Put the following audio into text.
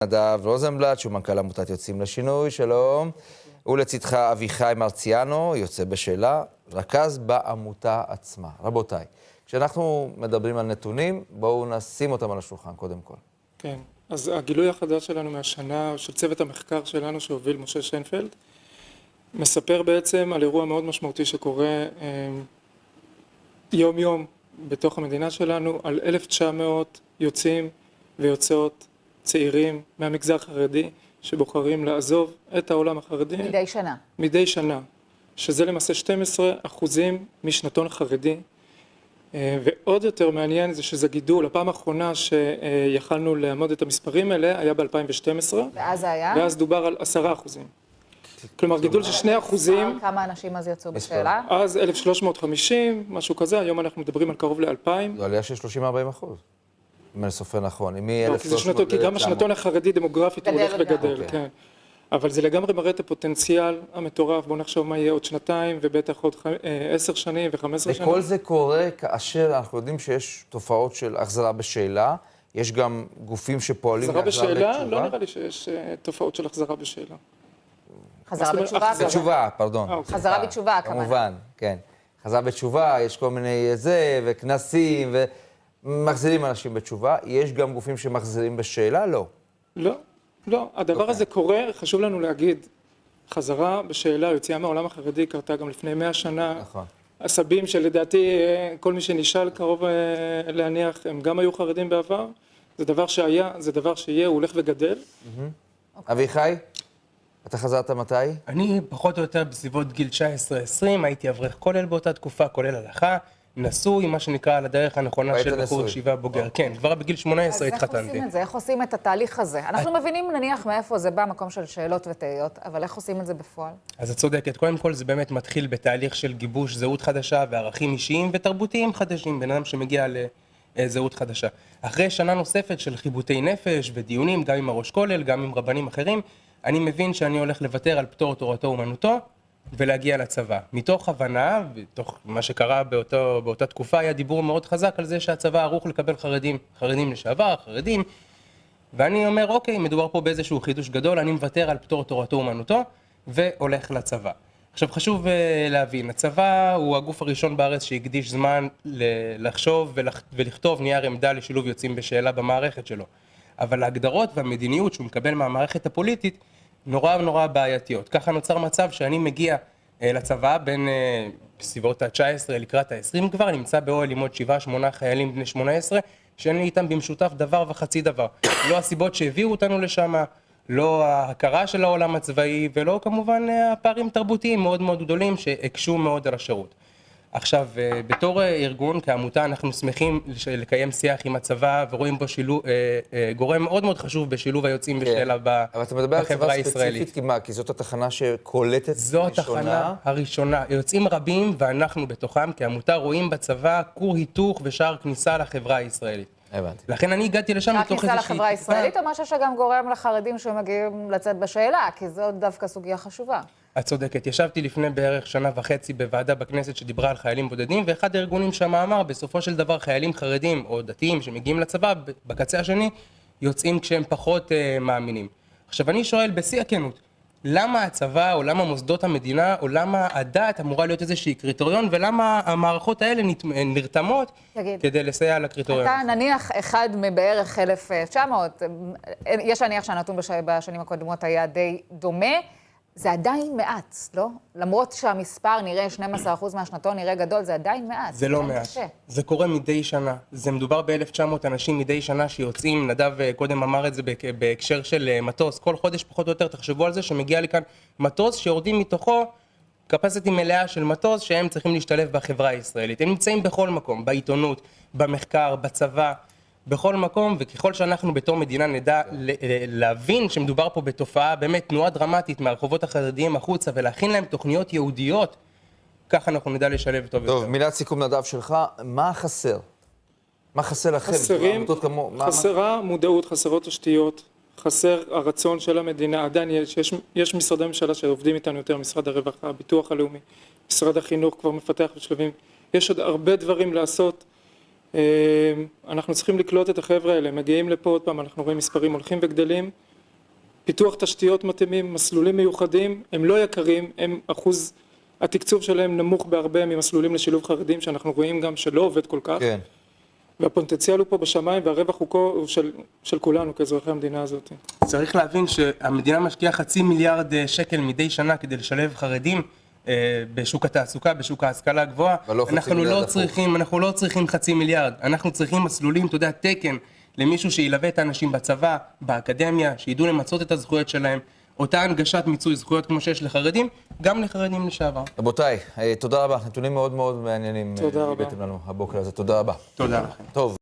נדב רוזנבלט, שהוא מנכ"ל עמותת יוצאים לשינוי, שלום. ולצדך אביחי מרציאנו, יוצא בשאלה, רכז בעמותה עצמה. רבותיי, כשאנחנו מדברים על נתונים, בואו נשים אותם על השולחן קודם כל. כן, אז הגילוי החדש שלנו מהשנה, של צוות המחקר שלנו שהוביל משה שיינפלד, מספר בעצם על אירוע מאוד משמעותי שקורה יום יום בתוך המדינה שלנו, על 1,900 יוצאים ויוצאות צעירים מהמגזר החרדי שבוחרים לעזוב את העולם החרדי. מדי שנה. מדי שנה, שזה למעשה 12% משנתון חרדי. ועוד יותר מעניין זה שזה גידול, הפעם האחרונה שיכלנו לעמוד את המספרים האלה היה ב-2012. ואז זה היה? ואז דובר על 10%. כלומר גידול של 2%. כמה אנשים אז יצאו בשאלה? אז 1,350, משהו כזה, היום אנחנו מדברים על קרוב ל-2,000. זו עלייה של 30-40%. אם אני סופר נכון, כי גם השנתון החרדי דמוגרפית הוא הולך וגדל, כן. אבל זה לגמרי מראה את הפוטנציאל המטורף, בואו נחשוב מה יהיה עוד שנתיים, ובטח עוד 10 שנים ו-15 שנים. וכל זה קורה כאשר אנחנו יודעים שיש תופעות של החזרה בשאלה, יש גם גופים שפועלים החזרה בשאלה? לא נראה לי שיש תופעות של החזרה בשאלה. חזרה בתשובה? בתשובה, פרדון. חזרה בתשובה, כמובן, כן. חזרה בתשובה, יש כל מיני וכנסים, ומחזירים אנשים בתשובה. יש גם גופים שמחזירים בשאלה? לא. לא. לא, הדבר הזה קורה, חשוב לנו להגיד, חזרה בשאלה, יציאה מהעולם החרדי קרתה גם לפני 100 שנה. נכון. הסבים שלדעתי כל מי שנשאל קרוב להניח, הם גם היו חרדים בעבר. זה דבר שהיה, זה דבר שיהיה, הוא הולך וגדל. אביחי, אתה חזרת מתי? אני פחות או יותר בסביבות גיל 19-20, הייתי אברך כולל באותה תקופה, כולל הלכה. נשוי, מה שנקרא, על הדרך הנכונה של בחור ישיבה בוגר. כן, כבר בגיל 18 התחתנתי. אז איך עושים את זה? איך עושים את התהליך הזה? אנחנו מבינים נניח מאיפה זה בא, מקום של שאלות ותהיות, אבל איך עושים את זה בפועל? אז את צודקת. קודם כל זה באמת מתחיל בתהליך של גיבוש זהות חדשה וערכים אישיים ותרבותיים חדשים, בן אדם שמגיע לזהות חדשה. אחרי שנה נוספת של חיבוטי נפש ודיונים, גם עם הראש כולל, גם עם רבנים אחרים, אני מבין שאני הולך לוותר על פטור תורתו אומנותו, ולהגיע לצבא. מתוך הבנה, בתוך מה שקרה באותה תקופה, היה דיבור מאוד חזק על זה שהצבא ערוך לקבל חרדים לשעבר, חרדים, ואני אומר, אוקיי, מדובר פה באיזשהו חידוש גדול, אני מוותר על פטור תורתו אומנותו, והולך לצבא. עכשיו חשוב להבין, הצבא הוא הגוף הראשון בארץ שהקדיש זמן לחשוב ולכתוב נייר עמדה לשילוב יוצאים בשאלה במערכת שלו. אבל ההגדרות והמדיניות שהוא מקבל מהמערכת הפוליטית, נורא בעייתיות. ככה נוצר מצב שאני מגיע לצבא בין בסביבות ה-19 לקראת ה-20 כבר, נמצא באוהל עם עוד 7-8 חיילים בני 18, שאין לי איתם במשותף דבר וחצי דבר. לא הסיבות שהביאו אותנו לשם, לא ההכרה של העולם הצבאי, ולא כמובן הפערים תרבותיים מאוד גדולים שהקשו מאוד על השירות. עכשיו, בתור ארגון, כעמותה, אנחנו שמחים לקיים שיח עם הצבא, ורואים בו גורם מאוד חשוב בשילוב היוצאים בשאלה בחברה הישראלית. אבל אתה מדבר על צבא ספציפית, כי זאת התחנה שקולטת ראשונה? זו התחנה הראשונה. יוצאים רבים, ואנחנו בתוכם, כעמותה, רואים בצבא כור היתוך ושער כניסה לחברה הישראלית. הבנתי. לכן אני הגעתי לשם מתוך איזושהי... כניסה לחברה הישראלית, או משהו שגם גורם לחרדים שמגיעים לצאת בשאלה, כי זו דווקא סוגיה חשובה. את צודקת. ישבתי לפני בערך 1.5 שנה בוועדה בכנסת שדיברה על חיילים בודדים, ואחד הארגונים שם אמר, בסופו של דבר חיילים חרדים או דתיים שמגיעים לצבא, בקצה השני, יוצאים כשהם פחות מאמינים. עכשיו אני שואל בשיא הכנות, למה הצבא או למה מוסדות המדינה או למה הדת אמורה להיות איזושהי קריטריון, ולמה המערכות האלה נרתמות כדי לסייע לקריטריון? אתה נניח אחד מבערך 1,900, יש להניח שהנתון בשנים הקודמות היה די דומה, זה עדיין מעט, לא? למרות שהמספר נראה 12% מהשנתון נראה גדול, זה עדיין מעט. זה לא מעט. זה קורה מדי שנה. זה מדובר ב-1,900 אנשים מדי שנה שיוצאים, נדב קודם אמר את זה בהקשר של מטוס, כל חודש פחות או יותר, תחשבו על זה שמגיע לי כאן מטוס שיורדים מתוכו קפסיטי מלאה של מטוס שהם צריכים להשתלב בחברה הישראלית. הם נמצאים בכל מקום, בעיתונות, במחקר, בצבא, בכל מקום, וככל שאנחנו בתור מדינה נדע להבין שמדובר פה בתופעה באמת תנועה דרמטית מהרחובות החרדיים החוצה, ולהכין להם תוכניות יהודיות, ככה אנחנו נדע לשלב טוב יותר. טוב, מילת סיכום נדב שלך, מה חסר? מה חסר לכם? חסרה מודעות, חסרות תשתיות, חסר הרצון של המדינה, עדיין יש משרדי ממשלה שעובדים איתנו יותר, משרד הרווחה, הביטוח הלאומי, משרד החינוך כבר מפתח בשלבים, יש עוד הרבה דברים לעשות, אנחנו צריכים לקלוט את החבר'ה האלה, מגיעים לפה עוד פעם, אנחנו רואים מספרים הולכים וגדלים, פיתוח תשתיות מתאימים, מסלולים מיוחדים, הם לא יקרים, אחוז התקצוב שלהם נמוך בהרבה ממסלולים לשילוב חרדים, שאנחנו רואים גם שלא עובד כל כך. כן. והפוטנציאל הוא פה בשמיים, והרווח הוא של כולנו כאזרחי המדינה הזאת. צריך להבין שהמדינה משקיעה 500 מיליארד שקל מדי שנה כדי לשלב חרדים בשוק התעסוקה, בשוק ההשכלה הגבוהה. אנחנו לא צריכים 500 מיליארד, אנחנו צריכים מסלולים, אתה יודע, תקן למישהו שילווה את האנשים בצבא, באקדמיה, שידעו למצות את הזכויות שלהם, אותה הנגשת מיצוי זכויות כמו שיש לחרדים, גם לחרדים לשעבר. רבותיי, תודה רבה, נתונים מאוד מאוד מעניינים. תודה רבה. הבאתם לנו הבוקר הזה, תודה רבה. תודה לכם. טוב.